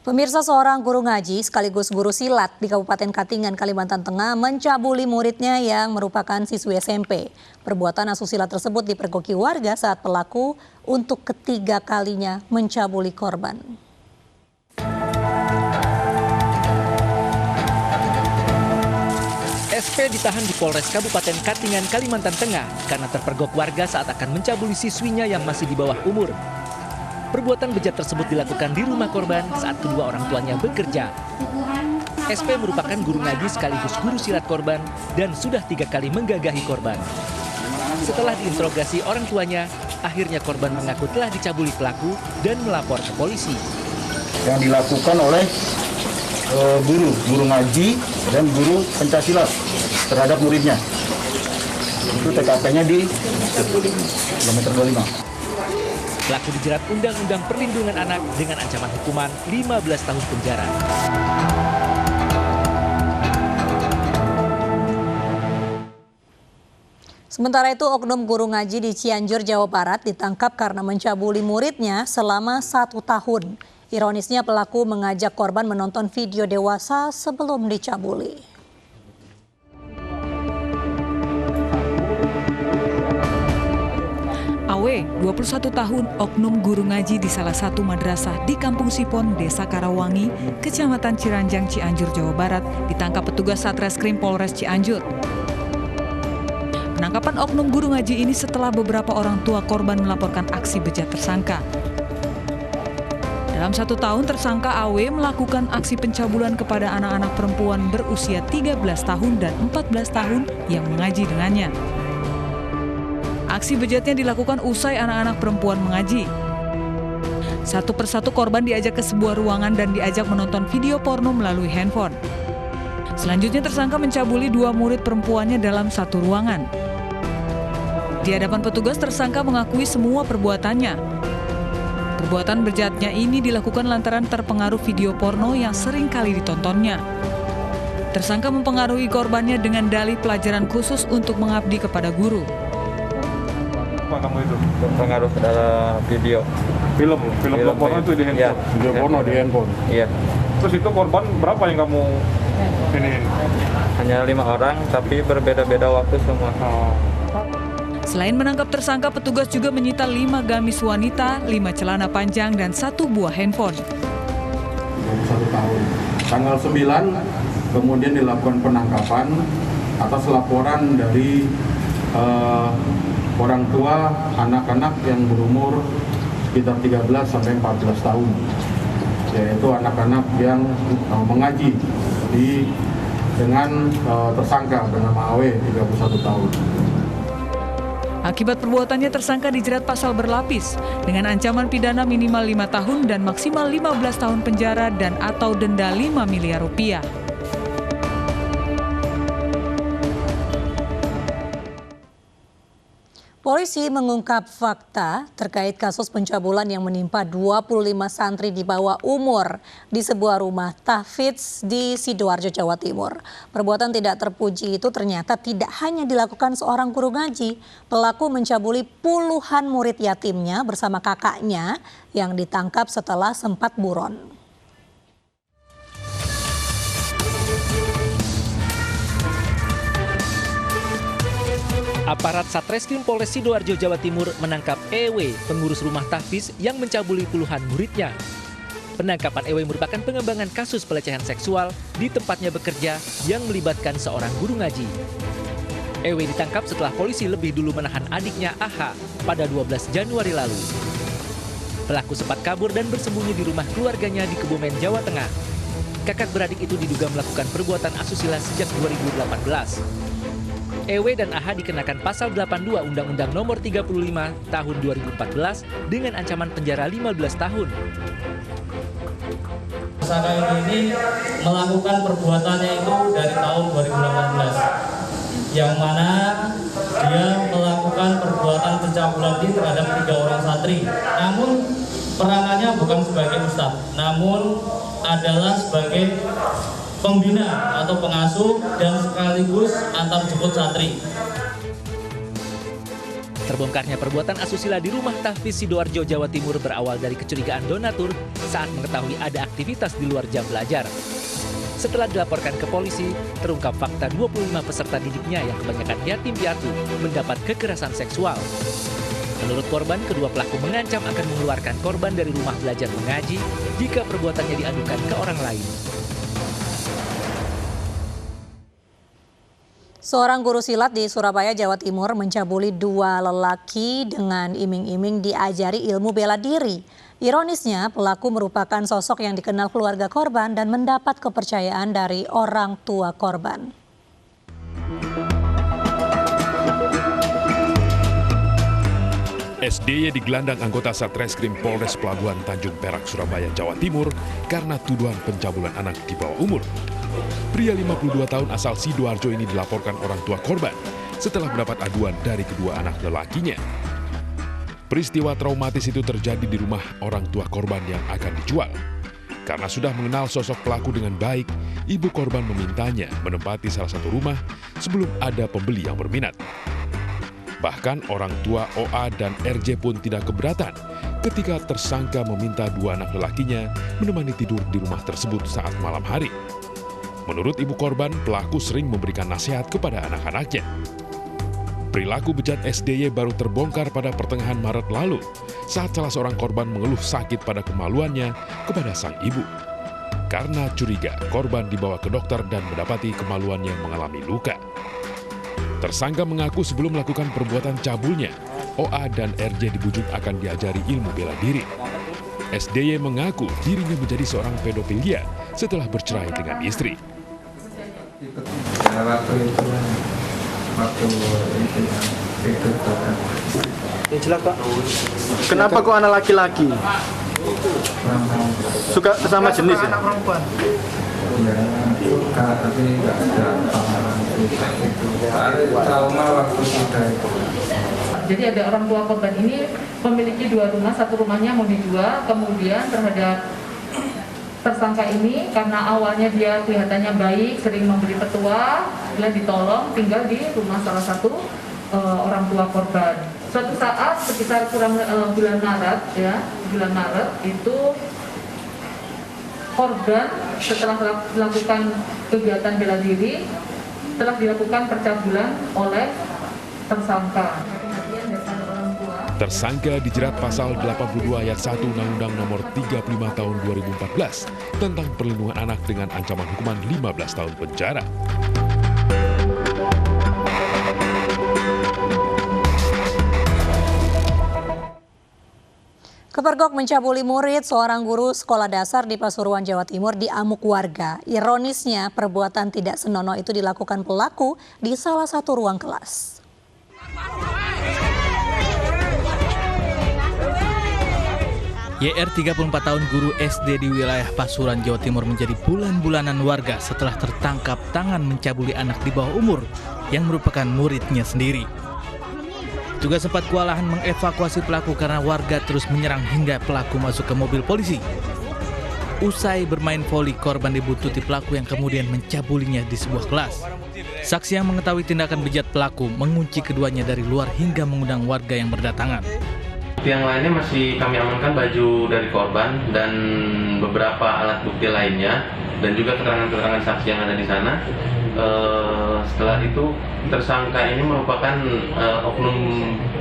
Pemirsa, seorang guru ngaji sekaligus guru silat di Kabupaten Katingan, Kalimantan Tengah mencabuli muridnya yang merupakan siswi SMP. Perbuatan asusila tersebut dipergoki warga saat pelaku untuk ketiga kalinya mencabuli korban. SP ditahan di Polres Kabupaten Katingan, Kalimantan Tengah karena terpergok warga saat akan mencabuli siswinya yang masih di bawah umur. Perbuatan bejat tersebut dilakukan di rumah korban saat kedua orang tuanya bekerja. SP merupakan guru ngaji sekaligus guru silat korban dan sudah 3 kali menggagahi korban. Setelah diinterogasi orang tuanya, akhirnya korban mengaku telah dicabuli pelaku dan melapor ke polisi. Yang dilakukan oleh guru ngaji dan guru pencaksilat terhadap muridnya. Itu TKP-nya di kilometer 25. Pelaku dijerat Undang-Undang Perlindungan Anak dengan ancaman hukuman 15 tahun penjara. Sementara itu, oknum guru ngaji di Cianjur, Jawa Barat ditangkap karena mencabuli muridnya selama 1 tahun. Ironisnya, pelaku mengajak korban menonton video dewasa sebelum dicabuli. AW, 21 tahun, oknum guru ngaji di salah satu madrasah di Kampung Sipon, Desa Karawangi, Kecamatan Ciranjang, Cianjur, Jawa Barat, ditangkap petugas Satreskrim Polres Cianjur. Penangkapan oknum guru ngaji ini setelah beberapa orang tua korban melaporkan aksi bejat tersangka. Dalam 1 tahun, tersangka AW melakukan aksi pencabulan kepada anak-anak perempuan berusia 13 tahun dan 14 tahun yang mengaji dengannya. Aksi bejatnya dilakukan usai anak-anak perempuan mengaji. Satu persatu korban diajak ke sebuah ruangan dan diajak menonton video porno melalui handphone. Selanjutnya tersangka mencabuli 2 murid perempuannya dalam satu ruangan. Di hadapan petugas, tersangka mengakui semua perbuatannya. Perbuatan bejatnya ini dilakukan lantaran terpengaruh video porno yang sering kali ditontonnya. Tersangka mempengaruhi korbannya dengan dalih pelajaran khusus untuk mengabdi kepada guru. Apa kamu itu? Terpengaruh dalam video. Film porno itu di handphone? Ya, video porno di handphone? Iya. Terus itu korban berapa yang kamu iniin? Hanya 5 orang, tapi berbeda-beda waktu semua. Selain menangkap tersangka, petugas juga menyita 5 gamis wanita, 5 celana panjang, dan 1 buah handphone. 1 tahun. Tanggal 9 kemudian dilakukan penangkapan atas laporan dari orang tua anak-anak yang berumur sekitar 13 sampai 14 tahun. Yaitu anak-anak yang mengaji dengan tersangka bernama AW 31 tahun. Akibat perbuatannya, tersangka dijerat pasal berlapis dengan ancaman pidana minimal 5 tahun dan maksimal 15 tahun penjara dan atau denda 5 miliar rupiah. Polisi mengungkap fakta terkait kasus pencabulan yang menimpa 25 santri di bawah umur di sebuah rumah tahfidz di Sidoarjo, Jawa Timur. Perbuatan tidak terpuji itu ternyata tidak hanya dilakukan seorang guru ngaji. Pelaku mencabuli puluhan murid yatimnya bersama kakaknya yang ditangkap setelah sempat buron. Aparat Satreskrim Polres Sidoarjo, Jawa Timur menangkap EW, pengurus rumah tahfidz yang mencabuli puluhan muridnya. Penangkapan EW merupakan pengembangan kasus pelecehan seksual di tempatnya bekerja yang melibatkan seorang guru ngaji. EW ditangkap setelah polisi lebih dulu menahan adiknya AH pada 12 Januari lalu. Pelaku sempat kabur dan bersembunyi di rumah keluarganya di Kebumen, Jawa Tengah. Kakak beradik itu diduga melakukan perbuatan asusila sejak 2018. EW dan AH dikenakan pasal 82 Undang-Undang Nomor 35 Tahun 2014 dengan ancaman penjara 15 tahun. Tersangka ini melakukan perbuatannya itu dari tahun 2018, yang mana dia melakukan perbuatan pencabulan terhadap 3 orang santri. Namun peranannya bukan sebagai ustadz, namun adalah sebagai pembina atau pengasuh dan sekaligus antar jemput santri. Terbongkarnya perbuatan asusila di rumah Tahfiz Sidoarjo, Jawa Timur berawal dari kecurigaan donatur saat mengetahui ada aktivitas di luar jam belajar. Setelah dilaporkan ke polisi, terungkap fakta 25 peserta didiknya yang kebanyakan yatim piatu mendapat kekerasan seksual. Menurut korban, kedua pelaku mengancam akan mengeluarkan korban dari rumah belajar mengaji jika perbuatannya diadukan ke orang lain. Seorang guru silat di Surabaya, Jawa Timur mencabuli 2 lelaki dengan iming-iming diajari ilmu bela diri. Ironisnya, pelaku merupakan sosok yang dikenal keluarga korban dan mendapat kepercayaan dari orang tua korban. SDY digelandang anggota Satreskrim Polres Pelabuhan Tanjung Perak, Surabaya, Jawa Timur karena tuduhan pencabulan anak di bawah umur. Pria 52 tahun asal Sidoarjo ini dilaporkan orang tua korban setelah mendapat aduan dari kedua anak lelakinya. Peristiwa traumatis itu terjadi di rumah orang tua korban yang akan dijual. Karena sudah mengenal sosok pelaku dengan baik, ibu korban memintanya menempati salah satu rumah sebelum ada pembeli yang berminat. Bahkan orang tua OA dan RJ pun tidak keberatan ketika tersangka meminta 2 anak lelakinya menemani tidur di rumah tersebut saat malam hari. Menurut ibu korban, pelaku sering memberikan nasihat kepada anak-anaknya. Perilaku bejat SDY baru terbongkar pada pertengahan Maret lalu saat salah seorang korban mengeluh sakit pada kemaluannya kepada sang ibu. Karena curiga, korban dibawa ke dokter dan mendapati kemaluannya mengalami luka. Tersangka mengaku sebelum melakukan perbuatan cabulnya, OA dan RJ dibujuk akan diajari ilmu bela diri. SDY mengaku dirinya menjadi seorang pedofilia setelah bercerai dengan istri. Kenapa kok anak laki-laki? Suka sesama jenis ya? Suka, tapi nggak ada trauma waktu sudah itu. Jadi ada orang tua korban ini memiliki 2 rumah, satu rumahnya mau dijual, kemudian terhadap tersangka ini karena awalnya dia kelihatannya baik, sering memberi petua, dia ditolong tinggal di rumah salah satu orang tua korban. Suatu saat sekitar kurang bulan Maret itu korban setelah melakukan kegiatan bela diri telah dilakukan percabulan oleh tersangka. Tersangka dijerat pasal 82 ayat 1 Undang-Undang Nomor 35 Tahun 2014 tentang perlindungan anak dengan ancaman hukuman 15 tahun penjara. Kepergok mencabuli murid seorang guru sekolah dasar di Pasuruan, Jawa Timur diamuk warga. Ironisnya, perbuatan tidak senonoh itu dilakukan pelaku di salah satu ruang kelas. YR 34 tahun guru SD di wilayah Pasuruan, Jawa Timur menjadi bulan-bulanan warga setelah tertangkap tangan mencabuli anak di bawah umur yang merupakan muridnya sendiri. Juga sempat kewalahan mengevakuasi pelaku karena warga terus menyerang hingga pelaku masuk ke mobil polisi. Usai bermain voli, korban dibuntuti pelaku yang kemudian mencabulinya di sebuah kelas. Saksi yang mengetahui tindakan bejat pelaku mengunci keduanya dari luar hingga mengundang warga yang berdatangan. Yang lainnya masih kami amankan baju dari korban dan beberapa alat bukti lainnya dan juga keterangan-keterangan saksi yang ada di sana. Setelah itu tersangka ini merupakan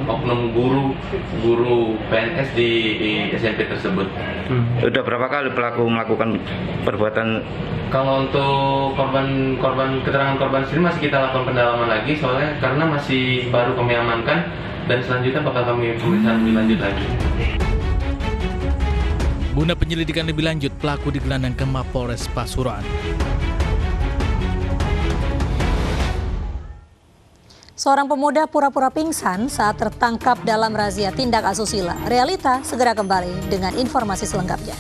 oknum guru PNS di SMP tersebut. Sudah berapa kali pelaku melakukan perbuatan? Kalau untuk keterangan korban sendiri masih kita lakukan pendalaman lagi soalnya karena masih baru kami amankan. Dan selanjutnya bakal kami pemeriksaan lebih lanjut lagi. Guna penyelidikan lebih lanjut, pelaku digelandang ke Mapolres Pasuruan. Seorang pemuda pura-pura pingsan saat tertangkap dalam razia tindak asusila. Realita segera kembali dengan informasi selengkapnya.